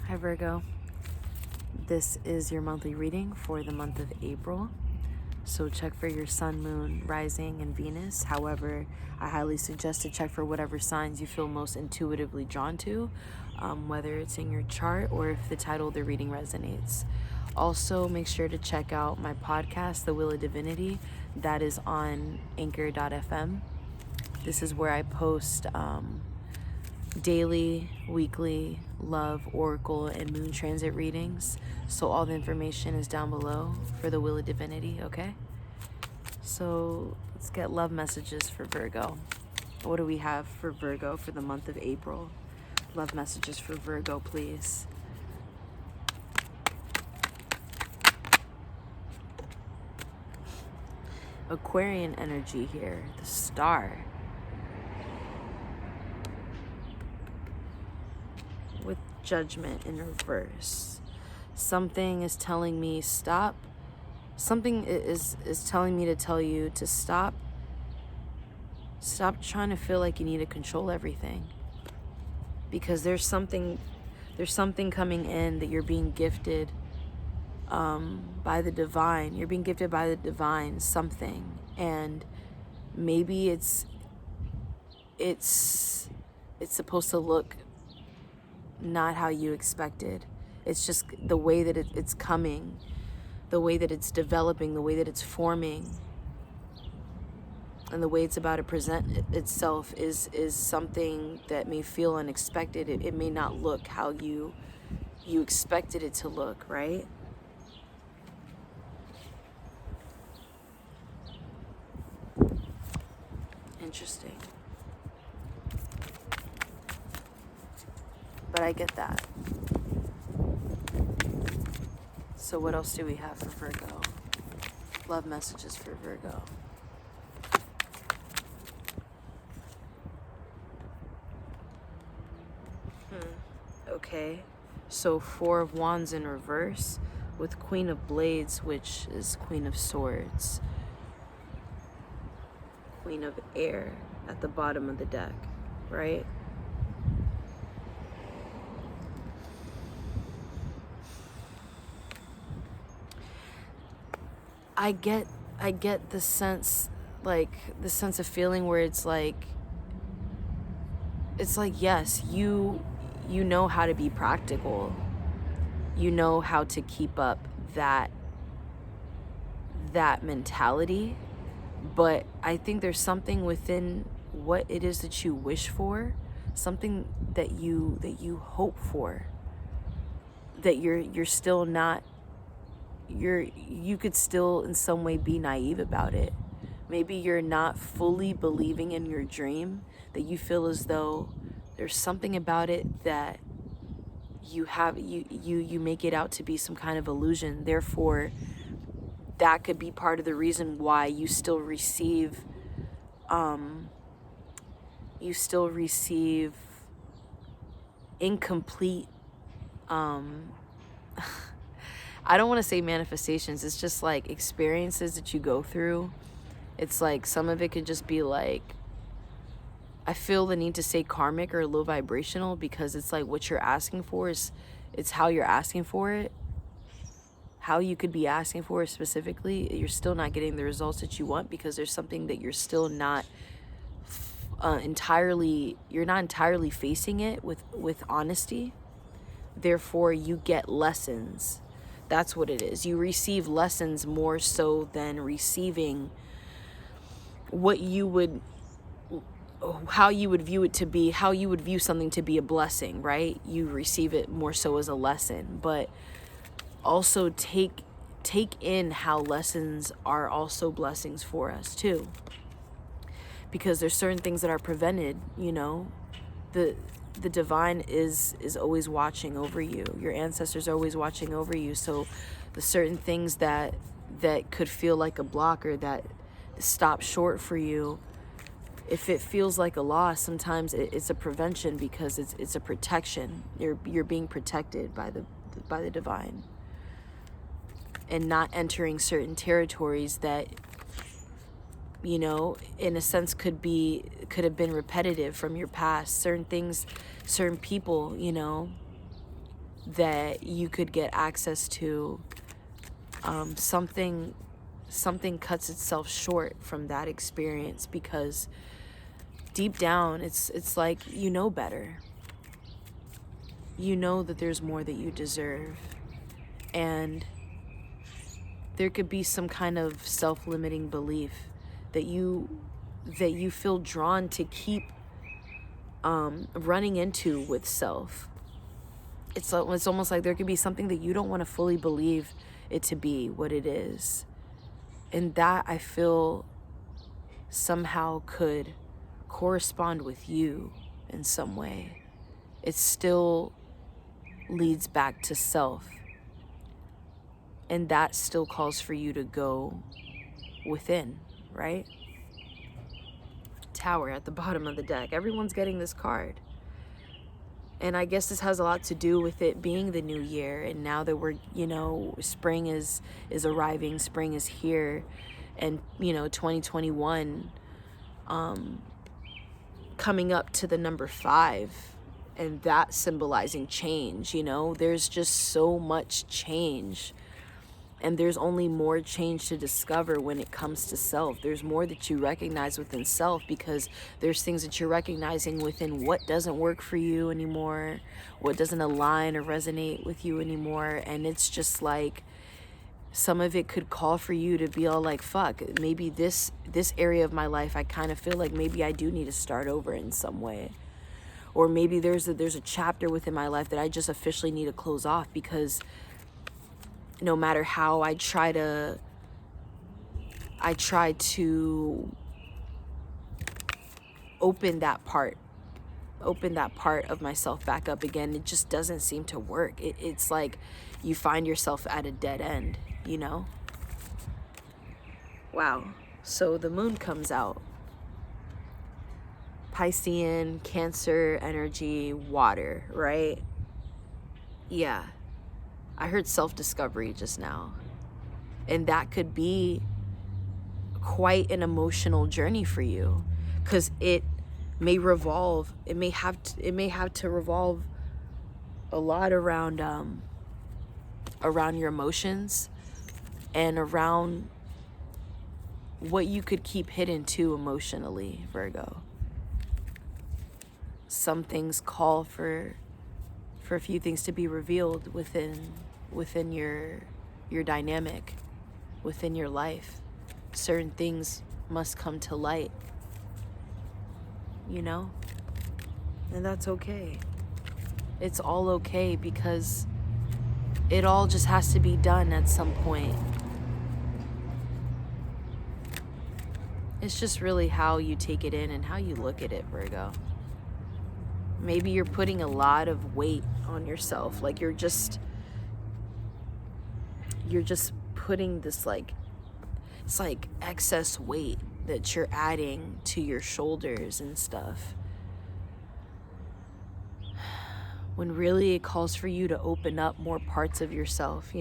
Hi Virgo, this is your monthly reading for the month of April. So check for your sun, moon, rising, and Venus. However, I highly suggest to check for whatever signs you feel most intuitively drawn to, whether it's in your chart or if the title of the reading resonates. Also, make sure to check out my podcast, The Wheel of Divinity. That is on anchor.fm. This is where I post daily, weekly, love, oracle, and moon transit readings. So all the information is down below for the Wheel of Divinity, okay? So let's get love messages for Virgo. What do we have for Virgo for the month of April? Love messages for Virgo, please. Aquarian energy here, the star. With Judgment in reverse. Something is telling me stop. Something is telling me to tell you to stop. Stop trying to feel like you need to control everything. Because there's something coming in that you're being gifted by the divine. You're being gifted by the divine something. And maybe it's supposed to look not how you expected. It's just the way that it's coming, the way that it's developing, the way that it's forming, and the way it's about to present itself is something that may feel unexpected. It may not look how you expected it to look, right? Interesting. But I get that. So what else do we have for Virgo? Love messages for Virgo. Okay. So 4 of Wands in reverse with Queen of Blades, which is Queen of Swords. Queen of Air at the bottom of the deck, right? I get the sense, like the sense of feeling where it's like yes, you know how to be practical. You know how to keep up that mentality, but I think there's something within what it is that you wish for, something that you hope for, that you're still not. You could still in some way be naive about it. Maybe you're not fully believing in your dream, that you feel as though there's something about it that you make it out to be some kind of illusion. Therefore, that could be part of the reason why you still receive incomplete I don't want to say manifestations. It's just like experiences that you go through. It's like some of it could just be like, I feel the need to say karmic or low vibrational, because it's like what you're asking for is, it's how you're asking for it. How you could be asking for it specifically. You're still not getting the results that you want because there's something that you're still not entirely facing it with honesty. Therefore, you get lessons. That's what it is. You receive lessons more so than receiving what you would, how you would view it to be, how you would view something to be a blessing, right? You receive it more so as a lesson, but also take in how lessons are also blessings for us too. Because there's certain things that are prevented, you know. The divine is always watching over you. Your ancestors are always watching over you. So the certain things that could feel like a block or that stop short for you, if it feels like a loss, sometimes it's a prevention, because it's a protection. You're being protected by the divine, and not entering certain territories that, you know, in a sense could have been repetitive from your past. Certain things, certain people, you know, that you could get access to, something cuts itself short from that experience, because deep down it's like, you know better. You know that there's more that you deserve, and there could be some kind of self-limiting belief that you feel drawn to keep running into with self. It's almost like there could be something that you don't want to fully believe it to be what it is. And that, I feel, somehow could correspond with you in some way. It still leads back to self. And that still calls for you to go within, right? Tower at the bottom of the deck. Everyone's getting this card. And I guess this has a lot to do with it being the new year. And now that we're, spring is arriving, spring is here. And, 2021 coming up to the number 5. And that symbolizing change, There's just so much change. And there's only more change to discover when it comes to self. There's more that you recognize within self, because there's things that you're recognizing within what doesn't work for you anymore, what doesn't align or resonate with you anymore. And it's just like, some of it could call for you to be all like, fuck, maybe this area of my life, I kind of feel like maybe I do need to start over in some way. Or maybe there's a chapter within my life that I just officially need to close off, because no matter how I try to open that part of myself back up again, it just doesn't seem to work. It's like you find yourself at a dead end, Wow. So the moon comes out. Piscean, Cancer energy, water, right? Yeah. I heard self-discovery just now. And that could be quite an emotional journey for you, because it may have to revolve a lot around your emotions, and around what you could keep hidden too emotionally, Virgo. Some things call for a few things to be revealed within your dynamic, within your life. Certain things must come to light, and that's okay. It's all okay, because it all just has to be done at some point. It's just really how you take it in and how you look at it, Virgo. Maybe you're putting a lot of weight on yourself. Like you're just putting this it's like excess weight that you're adding to your shoulders and stuff. When really it calls for you to open up more parts of yourself,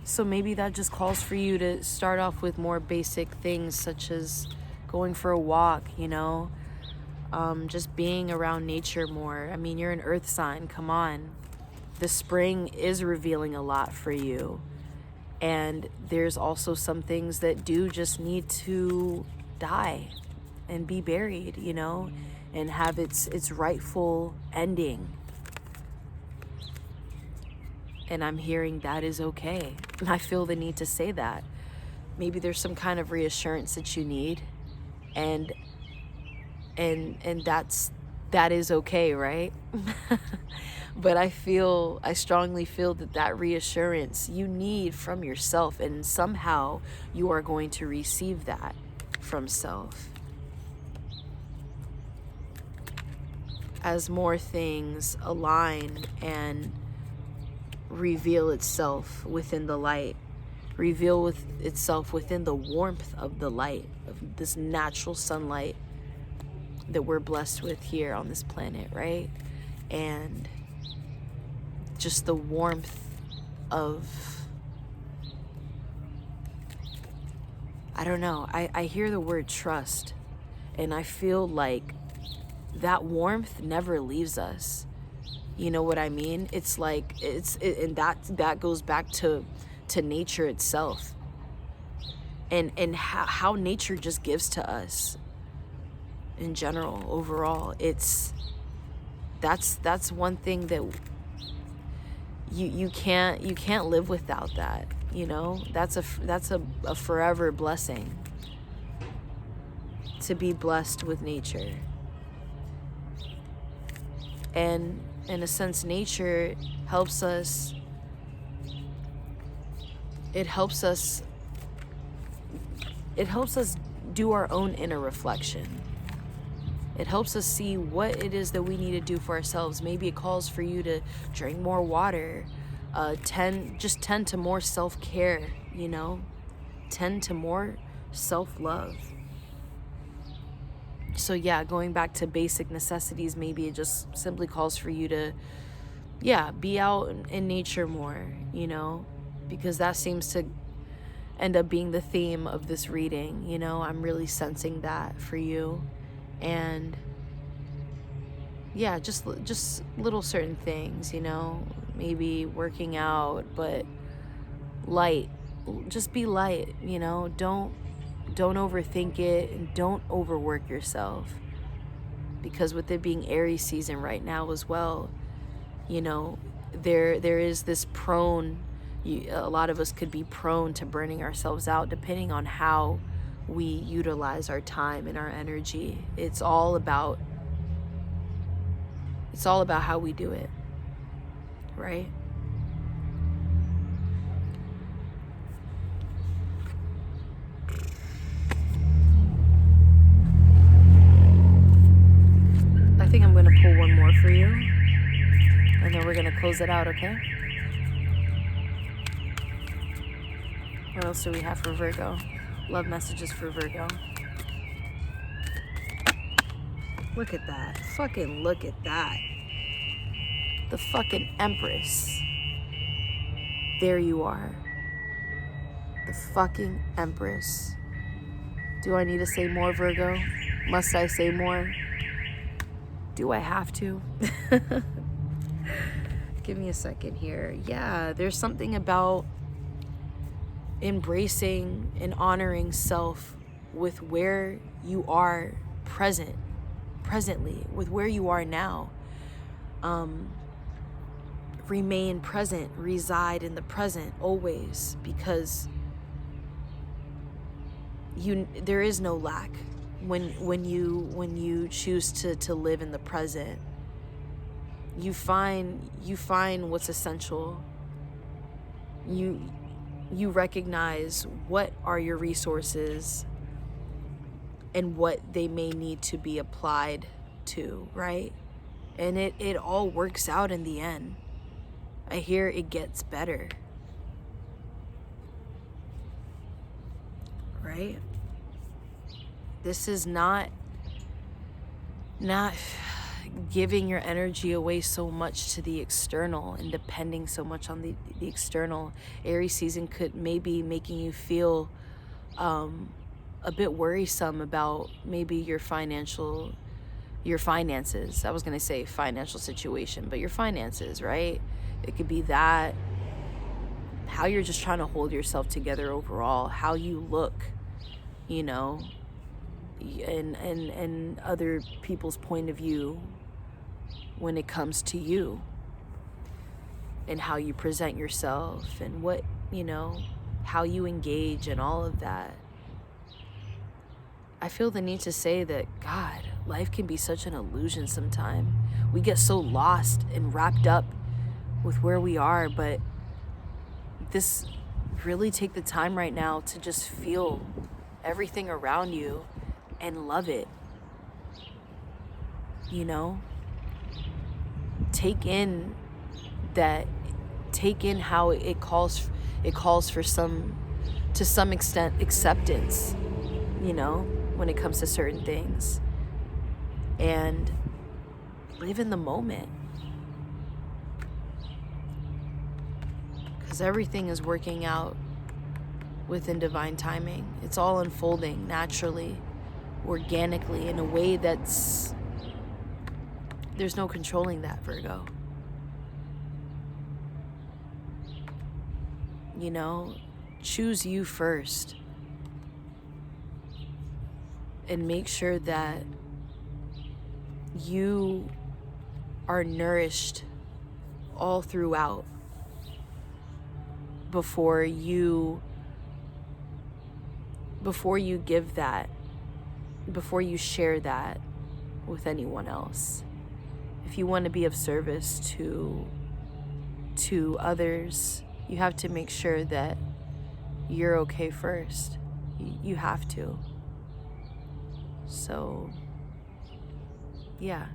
So maybe that just calls for you to start off with more basic things, such as going for a walk, just being around nature more. I mean, you're an earth sign, come on. The spring is revealing a lot for you. And there's also some things that do just need to die and be buried, and have its rightful ending. And I'm hearing that is okay. And I feel the need to say that. Maybe there's some kind of reassurance that you need, and that is okay, right? But I strongly feel that reassurance you need from yourself, and somehow you are going to receive that from self. As more things align and reveal itself within the light, itself within the warmth of the light, of this natural sunlight that we're blessed with here on this planet, right? And just the warmth of, I don't know, I hear the word trust. And I feel like that warmth never leaves us. You know what I mean? It's like, and that goes back to nature itself. And how nature just gives to us in general, overall. That's one thing that you can't live without that, you know? That's a forever blessing, to be blessed with nature. And in a sense, nature helps us, it helps us do our own inner reflection. It helps us see what it is that we need to do for ourselves. Maybe it calls for you to drink more water, tend to more self-care, you know? Tend to more self-love. So yeah, going back to basic necessities, maybe it just simply calls for you to, be out in nature more, you know? Because that seems to end up being the theme of this reading, you know? I'm really sensing that for you. And yeah, just little certain things, you know, maybe working out, but light. Just be light, you know. Don't overthink it, and don't overwork yourself, because with it being Aries season right now as well, you know, there is this a lot of us could be prone to burning ourselves out, depending on how we utilize our time and our energy. It's all about how we do it, right? I think I'm going to pull one more for you, and then we're going to close it out, okay? What else do we have for Virgo? Love messages for Virgo. Look at that. Fucking look at that. The fucking Empress. There you are. The fucking Empress. Do I need to say more, Virgo? Must I say more? Do I have to? Give me a second here. Yeah, there's something about embracing and honoring self with where you are presently, with where you are now. Remain present, reside in the present always, because there is no lack when you choose to live in the present. You find what's essential. You recognize what are your resources and what they may need to be applied to, right? And it all works out in the end. I hear it gets better, right? This is not giving your energy away so much to the external and depending so much on the external. Aries season could maybe making you feel a bit worrisome about maybe your finances. I was going to say financial situation, but your finances, right? It could be that, how you're just trying to hold yourself together overall, how you look, you know, and other people's point of view when it comes to you, and how you present yourself, and what, you know, how you engage, and all of that. I feel the need to say that, God, life can be such an illusion sometimes. We get so lost and wrapped up with where we are, but really take the time right now to just feel everything around you and love it. You know? Take in how it calls for to some extent, acceptance, you know, when it comes to certain things, and live in the moment, because everything is working out within divine timing. It's all unfolding naturally, organically in a way that's, there's no controlling that, Virgo. You know, choose you first. And make sure that you are nourished all throughout before you give that, before you share that with anyone else. If you want to be of service to others, you have to make sure that you're okay first. You have to. So, yeah.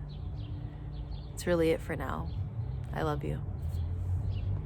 That's really it for now. I love you.